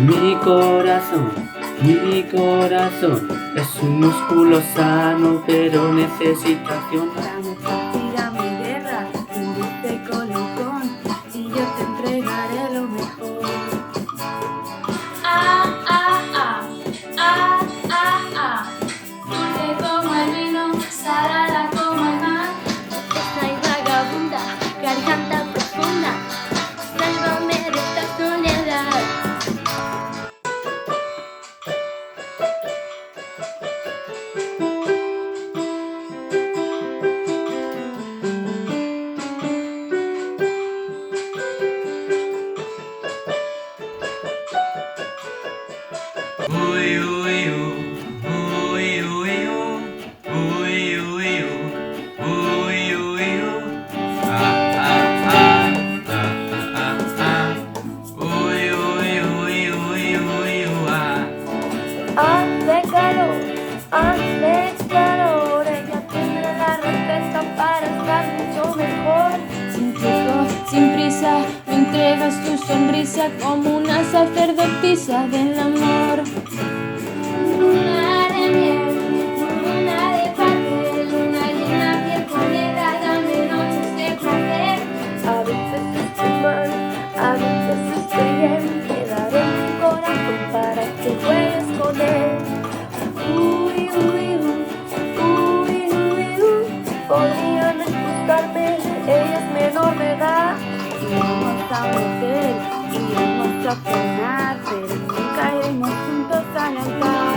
Mi corazón es un músculo sano, pero necesita acción. Para no partir a mi guerra, un dulce colocón, y yo te entregaré lo mejor. Dulce como el vino, salada como el mar. Esta y vagabunda, garganta profunda, sálvame de esta soledad. Uy, uy, uy, uy, uy, uy, uy, uy, uy, ah, ah, ah, ah, ah, ah, uy, uy, uy, uy, uy, ah. Hace calor, ella tiene la receta para estar mucho mejor. Sin riesgo, sin prisa, me entregas tu sonrisa como una sacerdotisa del amor. Luna de miel, luna de papel, luna llena, piel comida, dame noches de placer. A veces estoy mal, a veces estoy bien, te daré mi corazón para que juegues con él. Uy, uy, uy, uy, uy, podrían buscarme, ella es menor de edad. Y vamos a beber, y vamos a cenar, pero nunca iremos juntos al altar.